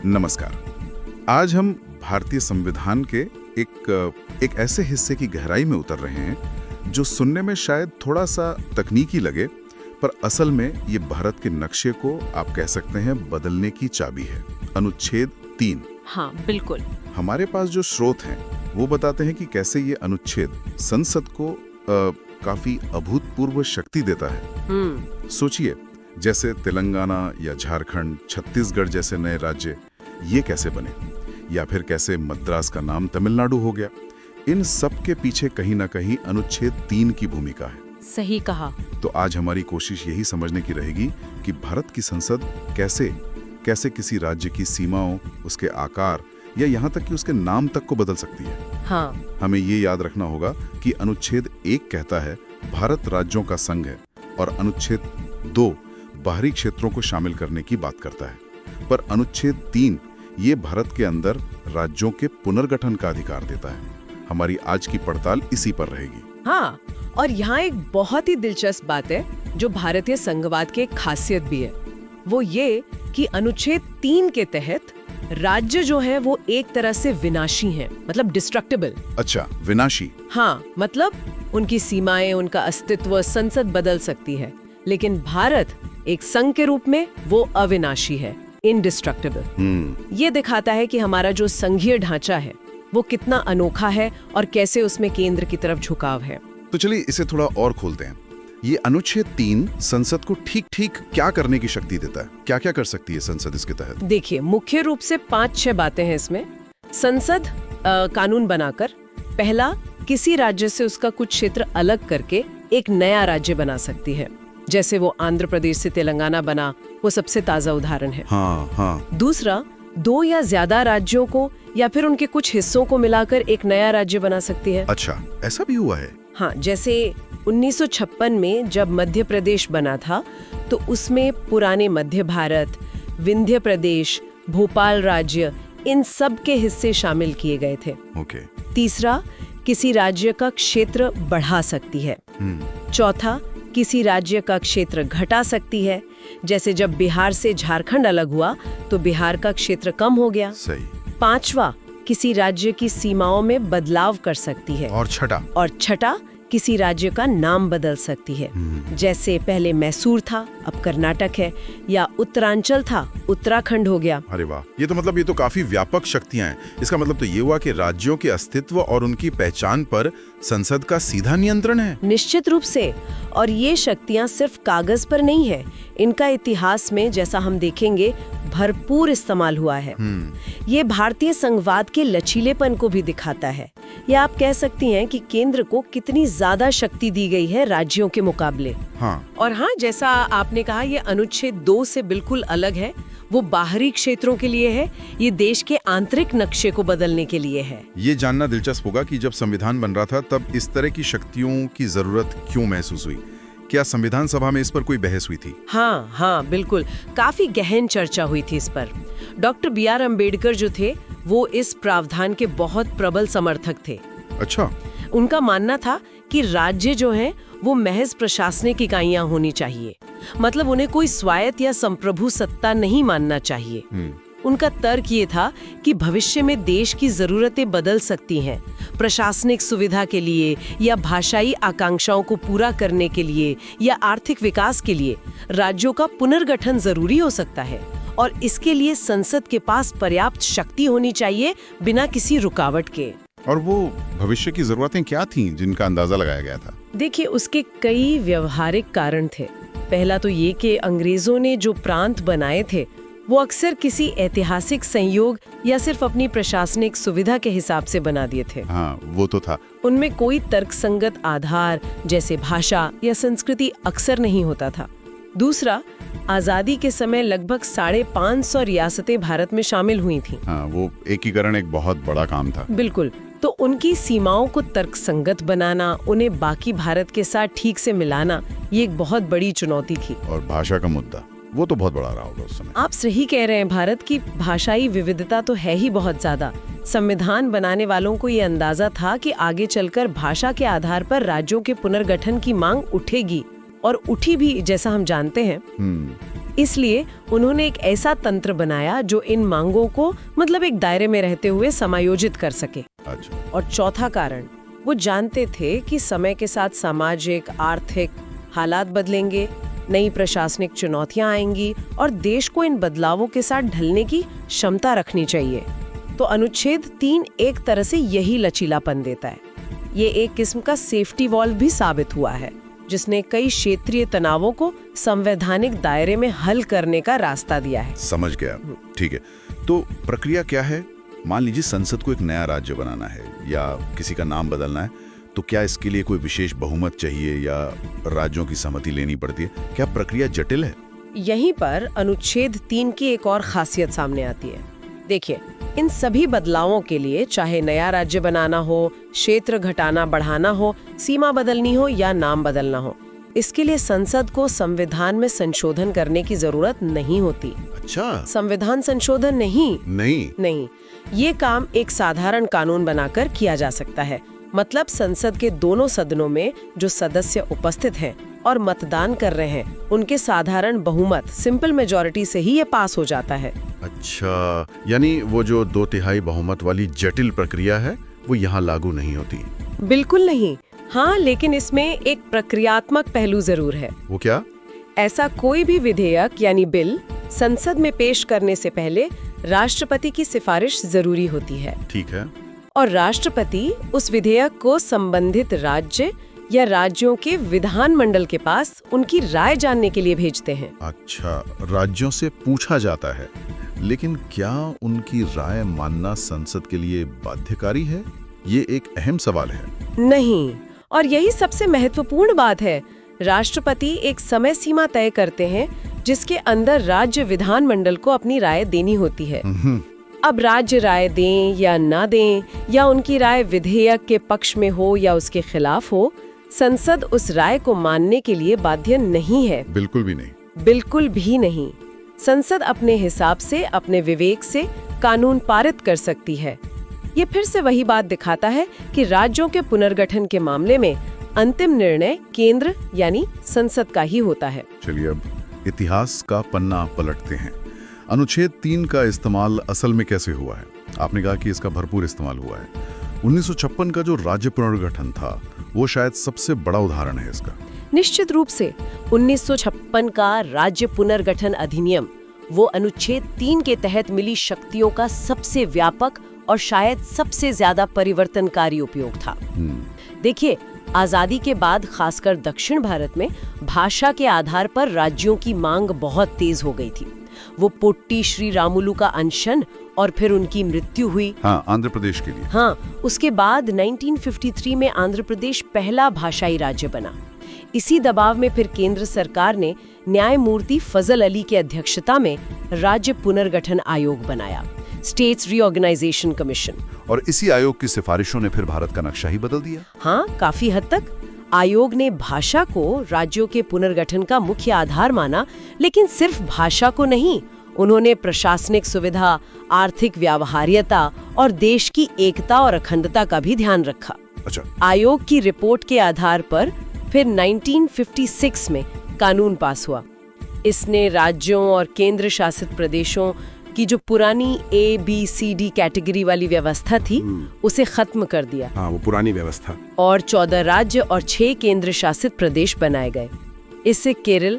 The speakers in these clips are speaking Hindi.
नमस्कार। आज हम भारतीय संविधान के एक ऐसे हिस्से की गहराई में उतर रहे हैं जो सुनने में शायद थोड़ा सा तकनीकी लगे, पर असल में ये भारत के नक्शे को आप कह सकते हैं बदलने की चाबी है। अनुच्छेद 3। हाँ, बिल्कुल। हमारे पास जो स्रोत हैं वो बताते हैं कि कैसे ये अनुच्छेद संसद को काफी अभूतपूर्व शक्ति देता है। सोचिए, जैसे तेलंगाना या झारखंड, छत्तीसगढ़ जैसे नए राज्य ये कैसे बने, या फिर कैसे मद्रास का नाम तमिलनाडु हो गया। इन सब के पीछे कहीं ना कहीं अनुच्छेद 3 की भूमिका है। सही कहा। तो आज हमारी कोशिश यही समझने की रहेगी कि भारत की संसद कैसे किसी राज्य की सीमाओं, उसके आकार या यहाँ तक कि उसके नाम तक को बदल सकती है। हाँ। हमें ये याद रखना होगा कि अनुच्छेद 1 कहता है भारत राज्यों का संघ है, और अनुच्छेद 2 बाहरी क्षेत्रों को शामिल करने की बात करता है। पर अनुच्छेद 3 ये भारत के अंदर राज्यों के पुनर्गठन का अधिकार देता है। हमारी आज की पड़ताल इसी पर रहेगी। हाँ, और यहाँ एक बहुत ही दिलचस्प बात है जो भारतीय संघवाद की एक खासियत भी है, वो ये कि अनुच्छेद 3 के तहत राज्य जो है वो एक तरह से विनाशी हैं, मतलब डिस्ट्रक्टेबल। अच्छा, विनाशी। हाँ, मतलब उनकी सीमाएं, उनका अस्तित्व संसद बदल सकती है, लेकिन भारत एक संघ के रूप में वो अविनाशी है, इंडिस्ट्रक्टेबल। ये दिखाता है कि हमारा जो संघीय ढांचा है वो कितना अनोखा है और कैसे उसमें केंद्र की तरफ झुकाव है। तो चलिए इसे थोड़ा और खोलते हैं। ये अनुच्छेद 3 संसद को ठीक क्या करने की शक्ति देता है? क्या कर सकती है संसद इसके तहत? देखिए, मुख्य रूप से 5-6 बातें हैं इसमें। संसद कानून बनाकर, पहला, किसी राज्य से उसका कुछ क्षेत्र अलग करके एक नया राज्य बना सकती है, जैसे वो आंध्र प्रदेश से तेलंगाना बना, वो सबसे ताजा उदाहरण है। हाँ। दूसरा, 2 या ज्यादा राज्यों को या फिर उनके कुछ हिस्सों को मिलाकर एक नया राज्य बना सकती है। अच्छा, ऐसा भी हुआ है? हाँ, जैसे 1956 में जब मध्य प्रदेश बना था तो उसमें पुराने मध्य भारत, विंध्य प्रदेश, भोपाल राज्य, इन सब के हिस्से शामिल किए गए थे। ओके। तीसरा, किसी राज्य का क्षेत्र बढ़ा सकती है। चौथा, किसी राज्य का क्षेत्र घटा सकती है, जैसे जब बिहार से झारखंड अलग हुआ तो बिहार का क्षेत्र कम हो गया। सही। पांचवा, किसी राज्य की सीमाओं में बदलाव कर सकती है। और छठा, किसी राज्य का नाम बदल सकती है, जैसे पहले मैसूर था, अब कर्नाटक है, या उत्तरांचल था, उत्तराखंड हो गया। अरे वाह, ये तो काफी व्यापक शक्तियां हैं। इसका मतलब तो ये हुआ कि राज्यों के अस्तित्व और उनकी पहचान पर संसद का सीधा नियंत्रण है। निश्चित रूप से। और ये शक्तियां सिर्फ कागज पर नहीं है, इनका इतिहास में, जैसा हम देखेंगे, भरपूर इस्तेमाल हुआ है। ये भारतीय संघवाद के लचीलेपन को भी दिखाता है, या आप कह सकती हैं कि केंद्र को कितनी ज्यादा शक्ति दी गई है राज्यों के मुकाबले। हाँ। और हाँ, जैसा आपने कहा, ये अनुच्छेद 2 से बिल्कुल अलग है। वो बाहरी क्षेत्रों के लिए है, ये देश के आंतरिक नक्शे को बदलने के लिए है। ये जानना दिलचस्प होगा कि जब संविधान बन रहा था तब इस तरह की शक्तियों की जरूरत क्यों महसूस हुई? क्या संविधान सभा में इस पर कोई बहस हुई थी? हाँ, बिल्कुल। काफी गहन चर्चा हुई थी इस पर। Doctor B.R. अम्बेडकर जो थे वो इस प्रावधान के बहुत प्रबल समर्थक थे। अच्छा। उनका मानना था कि राज्य जो हैं वो महज प्रशासनिक इकाइयां होनी चाहिए, मतलब उन्हें कोई स्वायत्त या संप्रभु सत्ता नहीं मानना चाहिए। उनका तर्क ये था कि भविष्य में देश की जरूरतें बदल सकती हैं, प्रशासनिक सुविधा के लिए या भाषाई आकांक्षाओं को पूरा करने के लिए या आर्थिक विकास के लिए राज्यों का पुनर्गठन जरूरी हो सकता है, और इसके लिए संसद के पास पर्याप्त शक्ति होनी चाहिए, बिना किसी रुकावट के। और वो भविष्य की जरूरतें क्या थीं जिनका अंदाजा लगाया गया था? देखिए, उसके कई व्यवहारिक कारण थे। पहला तो ये कि अंग्रेजों ने जो प्रांत बनाए थे वो अक्सर किसी ऐतिहासिक संयोग या सिर्फ अपनी प्रशासनिक सुविधा के हिसाब से बना दिए थे। हाँ, वो तो था। उनमें कोई तर्कसंगत आधार जैसे भाषा या संस्कृति अक्सर नहीं होता था। दूसरा, आजादी के समय लगभग 550 रियासतें भारत में शामिल हुई थीं। हाँ, वो एकीकरण एक बहुत बड़ा काम था। बिल्कुल। तो उनकी सीमाओं को तर्कसंगत बनाना, उन्हें बाकी भारत के साथ ठीक से मिलाना, ये एक बहुत बड़ी चुनौती थी। और भाषा का मुद्दा, वो तो बहुत बड़ा रहा होगा उस समय। आप सही कह रहे हैं, भारत की भाषाई विविधता तो है ही बहुत ज्यादा। संविधान बनाने वालों को ये अंदाजा था कि आगे चलकर भाषा के आधार पर राज्यों के पुनर्गठन की मांग उठेगी, और उठी भी, जैसा हम जानते हैं। इसलिए उन्होंने एक ऐसा तंत्र बनाया जो इन मांगों को मतलब एक दायरे में रहते हुए समायोजित कर सके। अच्छा। और चौथा कारण, वो जानते थे कि समय के साथ सामाजिक आर्थिक हालात बदलेंगे, नई प्रशासनिक चुनौतियां आएंगी और देश को इन बदलावों के साथ ढलने की क्षमता रखनी चाहिए। तो अनुच्छेद 3 एक तरह से यही लचीलापन देता है। ये एक किस्म का सेफ्टी वॉल्व भी साबित हुआ है, जिसने कई क्षेत्रीय तनावों को संवैधानिक दायरे में हल करने का रास्ता दिया है। समझ गया। ठीक है, तो प्रक्रिया क्या है? मान लीजिए संसद को एक नया राज्य बनाना है या किसी का नाम बदलना है, तो क्या इसके लिए कोई विशेष बहुमत चाहिए या राज्यों की सहमति लेनी पड़ती है? क्या प्रक्रिया जटिल है? यहीं पर अनुच्छेद 3 की एक और खासियत सामने आती है। देखिए, इन सभी बदलावों के लिए, चाहे नया राज्य बनाना हो, क्षेत्र घटाना बढ़ाना हो, सीमा बदलनी हो या नाम बदलना हो, इसके लिए संसद को संविधान में संशोधन करने की जरूरत नहीं होती। अच्छा। संविधान संशोधन नहीं, ये काम एक साधारण कानून बनाकर किया जा सकता है। मतलब संसद के दोनों सदनों में जो सदस्य उपस्थित हैं और मतदान कर रहे हैं, उनके साधारण बहुमत सिंपल मेजॉरिटी से ही ये पास हो जाता है। अच्छा, यानी वो जो 2/3 बहुमत वाली जटिल प्रक्रिया है वो यहाँ लागू नहीं होती? बिल्कुल नहीं। हाँ, लेकिन इसमें एक प्रक्रियात्मक पहलू जरूर है। वो क्या? ऐसा कोई भी विधेयक यानी बिल संसद में पेश करने से पहले राष्ट्रपति की सिफारिश जरूरी होती है। ठीक है। और राष्ट्रपति उस विधेयक को संबंधित राज्य या राज्यों के विधानमंडल के पास उनकी राय जानने के लिए भेजते हैं। अच्छा, राज्यों से पूछा जाता है, लेकिन क्या उनकी राय मानना संसद के लिए बाध्यकारी है? ये एक अहम सवाल है। नहीं, और यही सबसे महत्वपूर्ण बात है। राष्ट्रपति एक समय सीमा तय करते हैं जिसके अंदर राज्य विधानमंडल को अपनी राय देनी होती है। अब राज्य राय दें या ना दें, या उनकी राय विधेयक के पक्ष में हो या उसके खिलाफ हो, संसद उस राय को मानने के लिए बाध्य नहीं है। बिल्कुल भी नहीं। बिल्कुल भी नहीं। संसद अपने हिसाब से, अपने विवेक से कानून पारित कर सकती है। ये फिर से वही बात दिखाता है कि राज्यों के पुनर्गठन के मामले में अंतिम निर्णय केंद्र यानी संसद का ही होता है। चलिए अब इतिहास का पन्ना पलटते हैं। अनुच्छेद 3 का इस्तेमाल असल में कैसे हुआ है? आपने कहा कि इसका भरपूर इस्तेमाल हुआ है। 1956 का जो राज्य पुनर्गठन था, वो शायद सबसे बड़ा उदाहरण है इसका। निश्चित रूप से 1956 का राज्य पुनर्गठन अधिनियम वो अनुच्छेद 3 के तहत मिली शक्तियों का सबसे व्यापक और शायद सबसे ज्यादा परिवर्तनकारी उपयोग था। देखिए, आजादी के बाद खासकर दक्षिण भारत में भाषा के आधार पर राज्यों की मांग बहुत तेज हो गई थी। वो पोट्टी श्री रामुलु का अनशन और फिर उनकी मृत्यु हुई। हाँ, आंध्र प्रदेश के लिए। हाँ, उसके बाद 1953 में आंध्र प्रदेश पहला भाषाई राज्य बना। इसी दबाव में फिर केंद्र सरकार ने न्यायमूर्ति फजल अली की अध्यक्षता में राज्य पुनर्गठन आयोग बनाया, स्टेट्स रीऑर्गेनाइजेशन कमीशन। और इसी आयोग की सिफारिशों ने फिर भारत का नक्शा ही बदल दिया। हाँ, काफी हद तक। आयोग ने भाषा को राज्यों के पुनर्गठन का मुख्य आधार माना, लेकिन सिर्फ भाषा को नहीं, उन्होंने प्रशासनिक सुविधा, आर्थिक व्यावहार्यता और देश की एकता और अखंडता का भी ध्यान रखा। अच्छा। आयोग की रिपोर्ट के आधार पर फिर 1956 में कानून पास हुआ। इसने राज्यों और केंद्र शासित प्रदेशों की जो पुरानी ABCD कैटेगरी वाली व्यवस्था थी, उसे खत्म कर दिया। हाँ, वो पुरानी व्यवस्था। और 14 राज्य और 6 केंद्र शासित प्रदेश बनाए गए। इससे केरल,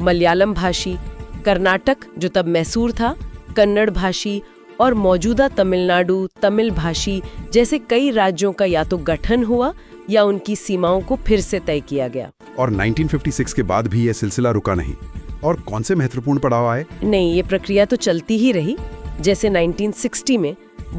मलयालम भाषी, कर्नाटक जो तब मैसूर था, कन्नड़ भाषी और मौजूदा तमिलनाडु तमिल भाषी जैसे कई राज्यों का या तो गठन हुआ या उनकी सीमाओं को फिर से तय किया गया। और 1956 के बाद भी यह सिलसिला रुका नहीं। और कौन से महत्वपूर्ण पड़ाव आए? नहीं, ये प्रक्रिया तो चलती ही रही। जैसे 1960 में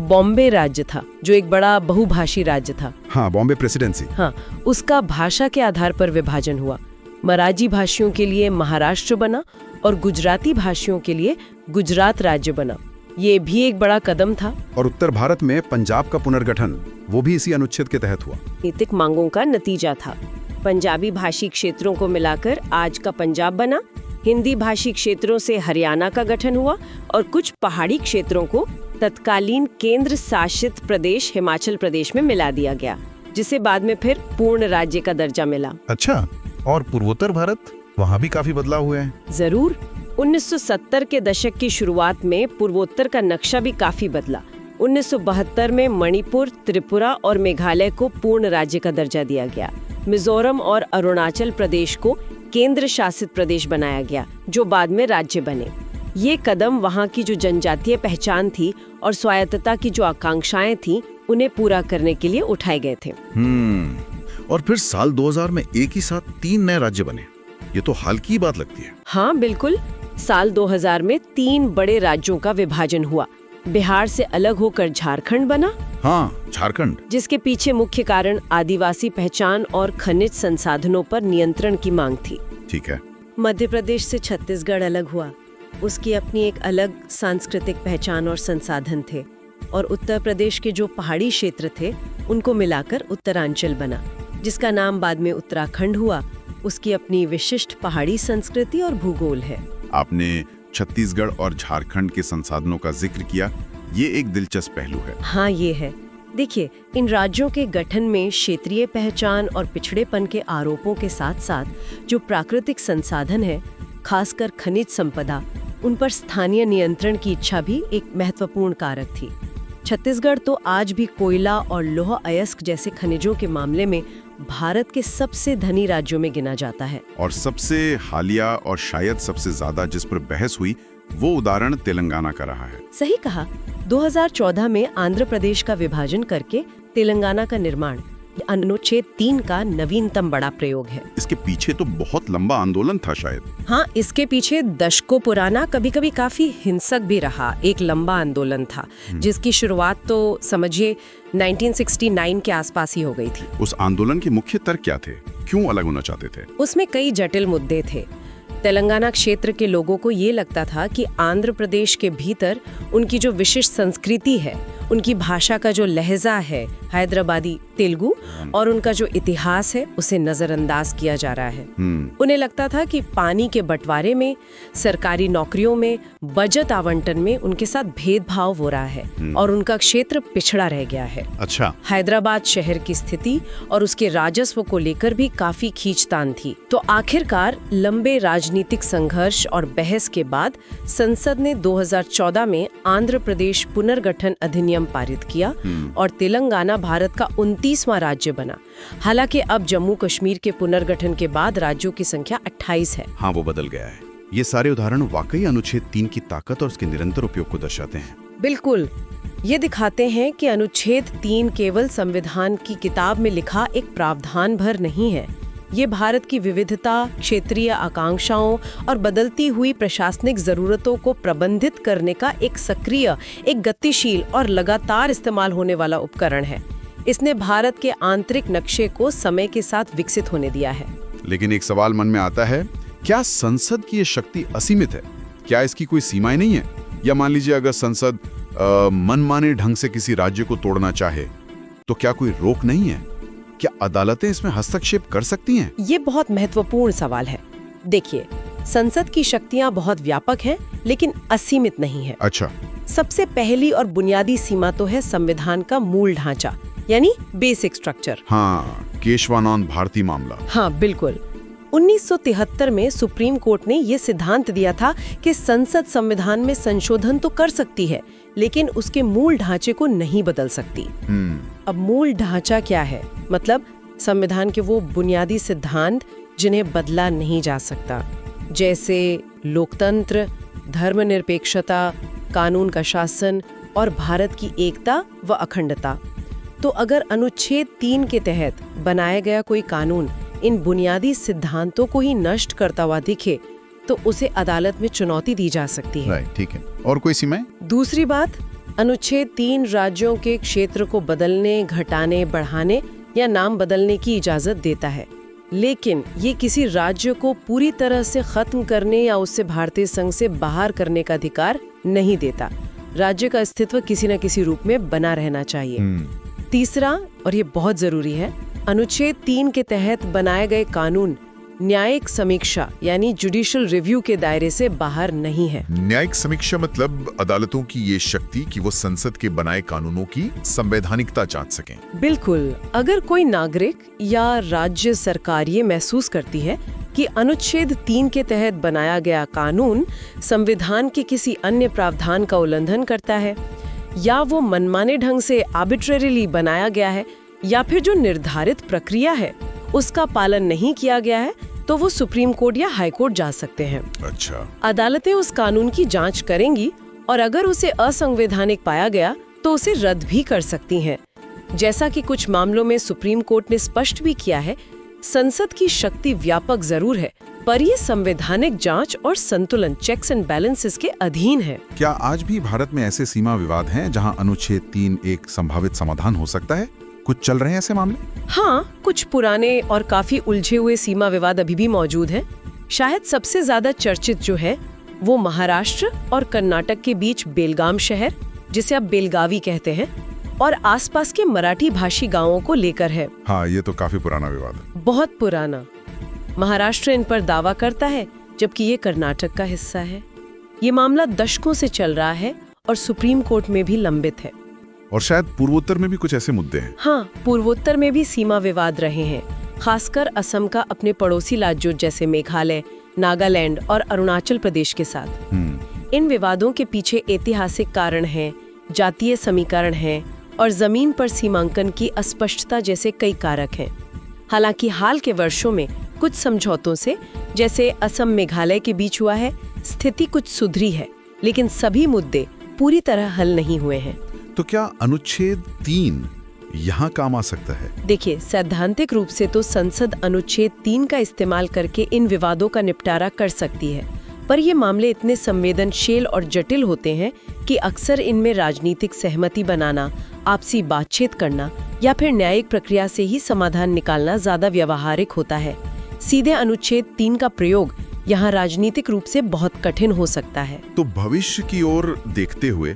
बॉम्बे राज्य था, जो एक बड़ा बहुभाषी राज्य था। हाँ, बॉम्बे प्रेसिडेंसी। हाँ, उसका भाषा के आधार पर विभाजन हुआ। मराठी भाषियों के लिए महाराष्ट्र बना और गुजराती भाषियों के लिए गुजरात राज्य बना। ये भी एक बड़ा कदम था। और उत्तर भारत में पंजाब का पुनर्गठन, वो भी इसी अनुच्छेद के तहत हुआ। नीतिक मांगों का नतीजा था। पंजाबी भाषी क्षेत्रों को मिलाकर आज का पंजाब बना। हिंदी भाषी क्षेत्रों से हरियाणा का गठन हुआ और कुछ पहाड़ी क्षेत्रों को तत्कालीन केंद्र शासित प्रदेश हिमाचल प्रदेश में मिला दिया गया, जिसे बाद में फिर पूर्ण राज्य का दर्जा मिला। अच्छा, और पूर्वोत्तर भारत, वहाँ भी काफी बदलाव हुए हैं। जरूर। 1970 के दशक की शुरुआत में पूर्वोत्तर का नक्शा भी काफी बदला। 1972 में मणिपुर, त्रिपुरा और मेघालय को पूर्ण राज्य का दर्जा दिया गया। मिजोरम और अरुणाचल प्रदेश को केंद्र शासित प्रदेश बनाया गया, जो बाद में राज्य बने। ये कदम वहाँ की जो जनजातीय पहचान थी और स्वायत्तता की जो आकांक्षाएं थी, उन्हें पूरा करने के लिए उठाए गए थे। और फिर साल 2000 में एक ही साथ 3 नए राज्य बने। ये तो हाल की बात लगती है। हाँ बिल्कुल, साल 2000 में 3 बड़े राज्यों का विभाजन हुआ। बिहार से अलग होकर झारखंड बना। हाँ, झारखंड। जिसके पीछे मुख्य कारण आदिवासी पहचान और खनिज संसाधनों पर नियंत्रण की मांग थी। ठीक है। मध्य प्रदेश से छत्तीसगढ़ अलग हुआ। उसकी अपनी एक अलग सांस्कृतिक पहचान और संसाधन थे। और उत्तर प्रदेश के जो पहाड़ी क्षेत्र थे, उनको मिलाकर उत्तरांचल बना, जिसका नाम बाद में उत्तराखंड हुआ। उसकी अपनी विशिष्ट पहाड़ी संस्कृति और भूगोल है। आपने छत्तीसगढ़ और झारखंड के संसाधनों का जिक्र किया, ये एक दिलचस्प पहलू है। हाँ, ये है। देखिए, इन राज्यों के गठन में क्षेत्रीय पहचान और पिछड़ेपन के आरोपों के साथ साथ जो प्राकृतिक संसाधन है, खासकर खनिज संपदा, उन पर स्थानीय नियंत्रण की इच्छा भी एक महत्वपूर्ण कारक थी। छत्तीसगढ़ तो आज भी कोयला और लौह अयस्क जैसे खनिजों के मामले में भारत के सबसे धनी राज्यों में गिना जाता है। और सबसे हालिया और शायद सबसे ज्यादा जिस पर बहस हुई, वो उदाहरण तेलंगाना का रहा है। सही कहा। 2014 में आंध्र प्रदेश का विभाजन करके तेलंगाना का निर्माण अनुच्छेद 3 का नवीनतम बड़ा प्रयोग है। इसके पीछे तो बहुत लंबा आंदोलन था शायद। हाँ, इसके पीछे दशकों पुराना, कभी कभी काफी हिंसक भी रहा, एक लंबा आंदोलन था, जिसकी शुरुआत तो समझिए 1969 के आसपास ही हो गई थी। उस आंदोलन के मुख्य तर्क क्या थे? क्यों अलग होना चाहते थे? उसमें कई जटिल मुद्दे थे। तेलंगाना क्षेत्र के लोगों को ये लगता था कि आंध्र प्रदेश के भीतर उनकी जो विशिष्ट संस्कृति है, उनकी भाषा का जो लहजा है, हैदराबादी तेलुगु, और उनका जो इतिहास है, उसे नजरअंदाज किया जा रहा है। उन्हें लगता था कि पानी के बंटवारे में, सरकारी नौकरियों में, बजट आवंटन में उनके साथ भेदभाव हो रहा है और उनका क्षेत्र पिछड़ा रह गया है। अच्छा। हैदराबाद शहर की स्थिति और उसके राजस्व को लेकर भी काफी खींचतान थी। तो आखिरकार लंबे राजनीतिक संघर्ष और बहस के बाद संसद ने 2014 में आंध्र प्रदेश पुनर्गठन अधिनियम पारित किया और तेलंगाना भारत का 29वां राज्य बना। हालांकि अब जम्मू कश्मीर के पुनर्गठन के बाद राज्यों की संख्या 28 है। हाँ, वो बदल गया है। ये सारे उदाहरण वाकई अनुच्छेद 3 की ताकत और उसके निरंतर उपयोग को दर्शाते हैं। बिल्कुल, ये दिखाते हैं कि अनुच्छेद 3 केवल संविधान की किताब में लिखा एक प्रावधान भर नहीं है। ये भारत की विविधता, क्षेत्रीय आकांक्षाओं और बदलती हुई प्रशासनिक जरूरतों को प्रबंधित करने का एक सक्रिय, एक गतिशील और लगातार इस्तेमाल होने वाला उपकरण है। इसने भारत के आंतरिक नक्शे को समय के साथ विकसित होने दिया है। लेकिन एक सवाल मन में आता है, क्या संसद की ये शक्ति असीमित है? क्या इसकी कोई सीमाएं नहीं है? या मान लीजिए अगर संसद मनमाने ढंग से किसी राज्य को तोड़ना चाहे, तो क्या कोई रोक नहीं है? क्या अदालतें इसमें हस्तक्षेप कर सकती हैं? ये बहुत महत्वपूर्ण सवाल है। देखिए, संसद की शक्तियां बहुत व्यापक हैं, लेकिन असीमित नहीं है। अच्छा। सबसे पहली और बुनियादी सीमा तो है संविधान का मूल ढांचा, यानी बेसिक स्ट्रक्चर। हाँ, केशवानंद भारती मामला। हाँ बिल्कुल। 1973 में सुप्रीम कोर्ट ने ये सिद्धांत दिया था कि संसद संविधान में संशोधन तो कर सकती है, लेकिन उसके मूल ढांचे को नहीं बदल सकती। अब मूल ढांचा क्या है? मतलब संविधान के वो बुनियादी सिद्धांत जिन्हें बदला नहीं जा सकता, जैसे लोकतंत्र, धर्मनिरपेक्षता, कानून का शासन और भारत की एकता व अखंडता। तो अगर अनुच्छेद 3 के तहत बनाया गया कोई कानून इन बुनियादी सिद्धांतों को ही नष्ट करता हुआ दिखे, तो उसे अदालत में चुनौती दी जा सकती है। राइट, ठीक है। और कोई सीमाएं? दूसरी बात, अनुच्छेद 3 राज्यों के क्षेत्र को बदलने, घटाने, बढ़ाने या नाम बदलने की इजाजत देता है, लेकिन ये किसी राज्य को पूरी तरह से खत्म करने या उससे भारतीय संघ से बाहर करने का अधिकार नहीं देता। राज्य का अस्तित्व किसी न किसी रूप में बना रहना चाहिए। तीसरा, और ये बहुत जरूरी है, अनुच्छेद 3 के तहत बनाए गए कानून न्यायिक समीक्षा यानी जुडिशियल रिव्यू के दायरे से बाहर नहीं है। न्यायिक समीक्षा मतलब अदालतों की ये शक्ति कि वो संसद के बनाए कानूनों की संवैधानिकता जांच सकें। बिल्कुल। अगर कोई नागरिक या राज्य सरकार ये महसूस करती है कि अनुच्छेद 3 के तहत बनाया गया कानून संविधान के किसी अन्य प्रावधान का उल्लंघन करता है, या वो मनमाने ढंग से आर्बिट्रेरीली बनाया गया है, या फिर जो निर्धारित प्रक्रिया है उसका पालन नहीं किया गया है, तो वो सुप्रीम कोर्ट या हाई कोर्ट जा सकते हैं। अच्छा, अदालतें उस कानून की जांच करेंगी और अगर उसे असंवैधानिक पाया गया तो उसे रद्द भी कर सकती हैं। जैसा कि कुछ मामलों में सुप्रीम कोर्ट ने स्पष्ट भी किया है, संसद की शक्ति व्यापक जरूर है, पर ये संवैधानिक जांच और संतुलन, चेक्स एंड बैलेंसेस के अधीन है। क्या आज भी भारत में ऐसे सीमा विवाद हैं जहां अनुच्छेद 3 एक संभावित समाधान हो सकता है? कुछ चल रहे हैं ऐसे मामले? हाँ, कुछ पुराने और काफी उलझे हुए सीमा विवाद अभी भी मौजूद हैं। शायद सबसे ज्यादा चर्चित जो है वो महाराष्ट्र और कर्नाटक के बीच बेलगाम शहर, जिसे आप बेलगावी कहते हैं, और आसपास के मराठी भाषी गांवों को लेकर है। हाँ, ये तो काफी पुराना विवाद है। बहुत पुराना। महाराष्ट्र इन पर दावा करता है, जबकि ये कर्नाटक का हिस्सा है। ये मामला दशकों से चल रहा है और सुप्रीम कोर्ट में भी लंबित है। और शायद पूर्वोत्तर में भी कुछ ऐसे मुद्दे हैं। हाँ, पूर्वोत्तर में भी सीमा विवाद रहे हैं, खासकर असम का अपने पड़ोसी राज्यों जैसे मेघालय, नागालैंड और अरुणाचल प्रदेश के साथ। इन विवादों के पीछे ऐतिहासिक कारण हैं, जातीय समीकरण हैं और जमीन पर सीमांकन की अस्पष्टता जैसे कई कारक हैं। हालांकि हाल के वर्षों में कुछ समझौतों से, जैसे असम मेघालय के बीच हुआ है, स्थिति कुछ सुधरी है, लेकिन सभी मुद्दे पूरी तरह हल नहीं हुए हैं। तो क्या अनुच्छेद 3 यहाँ काम आ सकता है? देखिए, सैद्धांतिक रूप से तो संसद अनुच्छेद 3 का इस्तेमाल करके इन विवादों का निपटारा कर सकती है, पर ये मामले इतने संवेदनशील और जटिल होते हैं कि अक्सर इनमें राजनीतिक सहमति बनाना, आपसी बातचीत करना या फिर न्यायिक प्रक्रिया से ही समाधान निकालना ज्यादा व्यावहारिक होता है। सीधे अनुच्छेद 3 का प्रयोग यहाँ राजनीतिक रूप से बहुत कठिन हो सकता है। तो भविष्य की ओर देखते हुए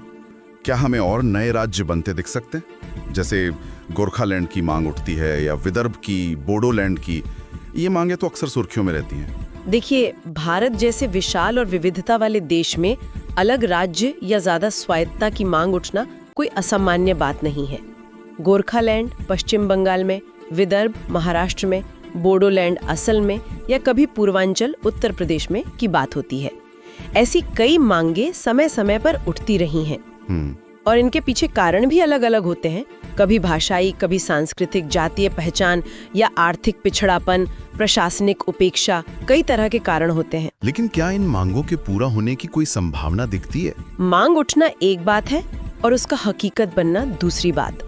क्या हमें और नए राज्य बनते दिख सकते हैं? जैसे गोरखालैंड की मांग उठती है या विदर्भ की, बोडोलैंड की, ये मांगे तो अक्सर सुर्खियों में रहती हैं। देखिए, भारत जैसे विशाल और विविधता वाले देश में अलग राज्य या ज्यादा स्वायत्तता की मांग उठना कोई असामान्य बात नहीं है। गोरखालैंड पश्चिम बंगाल में, विदर्भ महाराष्ट्र में, बोडोलैंड असम में या कभी पूर्वांचल उत्तर प्रदेश में की बात होती है। ऐसी कई मांगे समय समय पर उठती रही हैं और इनके पीछे कारण भी अलग अलग होते हैं। कभी भाषाई, कभी सांस्कृतिक, जातीय पहचान या आर्थिक पिछड़ापन, प्रशासनिक उपेक्षा, कई तरह के कारण होते हैं। लेकिन क्या इन मांगों के पूरा होने की कोई संभावना दिखती है? मांग उठना एक बात है और उसका हकीकत बनना दूसरी बात।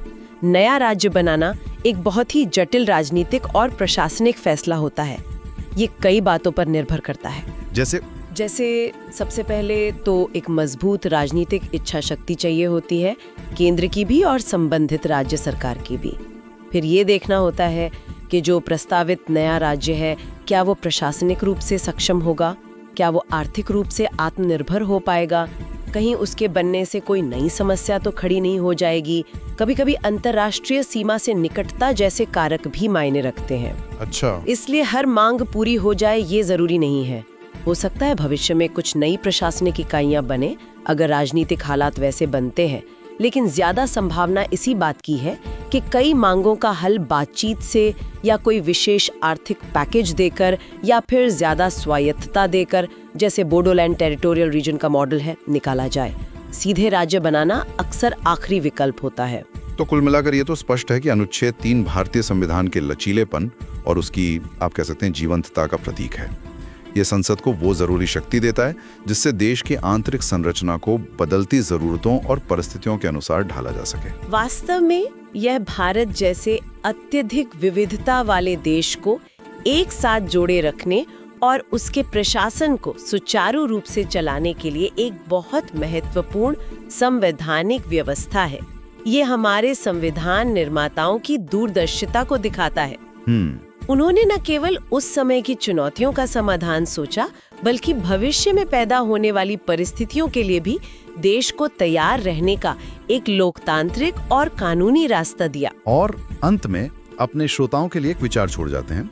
नया राज्य बनाना एक बहुत ही जटिल राजनीतिक और प्रशासनिक फैसला होता है। ये कई बातों पर निर्भर करता है। जैसे सबसे पहले तो एक मजबूत राजनीतिक इच्छा शक्ति चाहिए होती है, केंद्र की भी और संबंधित राज्य सरकार की भी। फिर ये देखना होता है कि जो प्रस्तावित नया राज्य है, क्या वो प्रशासनिक रूप से सक्षम होगा, क्या वो आर्थिक रूप से आत्मनिर्भर हो पाएगा, कहीं उसके बनने से कोई नई समस्या तो खड़ी नहीं हो जाएगी। कभी कभी अंतर्राष्ट्रीय सीमा से निकटता जैसे कारक भी मायने रखते हैं। अच्छा, इसलिए हर मांग पूरी हो जाए ये जरूरी नहीं है। हो सकता है भविष्य में कुछ नई प्रशासनिक इकाइयां बने अगर राजनीतिक हालात वैसे बनते हैं, लेकिन ज्यादा संभावना इसी बात की है कि कई मांगों का हल बातचीत से या कोई विशेष आर्थिक पैकेज देकर या फिर ज्यादा स्वायत्तता देकर, जैसे बोडोलैंड टेरिटोरियल रीजन का मॉडल है, निकाला जाए। सीधे राज्य बनाना अक्सर आखिरी विकल्प होता है। तो कुल मिलाकर ये तो स्पष्ट है कि अनुच्छेद 3 भारतीय संविधान के लचीलेपन और उसकी, आप कह सकते हैं, जीवंतता का प्रतीक है। ये संसद को वो जरूरी शक्ति देता है जिससे देश की आंतरिक संरचना को बदलती जरूरतों और परिस्थितियों के अनुसार ढाला जा सके। वास्तव में यह भारत जैसे अत्यधिक विविधता वाले देश को एक साथ जोड़े रखने और उसके प्रशासन को सुचारू रूप से चलाने के लिए एक बहुत महत्वपूर्ण संवैधानिक व्यवस्था है। ये हमारे संविधान निर्माताओं की दूरदर्शिता को दिखाता है। उन्होंने न केवल उस समय की चुनौतियों का समाधान सोचा, बल्कि भविष्य में पैदा होने वाली परिस्थितियों के लिए भी देश को तैयार रहने का एक लोकतांत्रिक और कानूनी रास्ता दिया। और अंत में अपने श्रोताओं के लिए एक विचार छोड़ जाते हैं।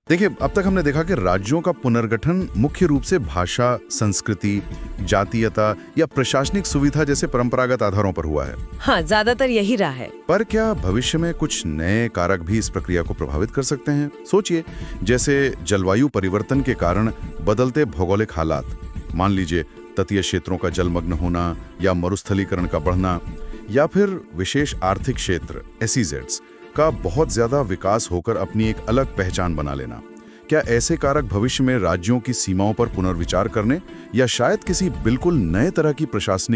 देखिए, अब तक हमने देखा कि राज्यों का पुनर्गठन मुख्य रूप से भाषा, संस्कृति, जातीयता या प्रशासनिक सुविधा जैसे परंपरागत आधारों पर हुआ है। हाँ, ज्यादातर यही रहा है। पर क्या भविष्य में कुछ नए कारक भी इस प्रक्रिया को प्रभावित कर सकते हैं? सोचिए, जैसे जलवायु परिवर्तन के कारण बदलते भौगोलिक हालात, मान लीजिए तटीय क्षेत्रों का जलमग्न होना या मरुस्थलीकरण का बढ़ना, या फिर विशेष आर्थिक क्षेत्र SEZs का बहुत ज्यादा विकास होकर अपनी एक अलग पहचान बना लेना। क्या ऐसे कारक भविष्य में राज्यों की सीमाओं पर पुनर्विचार करने या शायद किसी बिल्कुल नए तरह की प्रशासनिक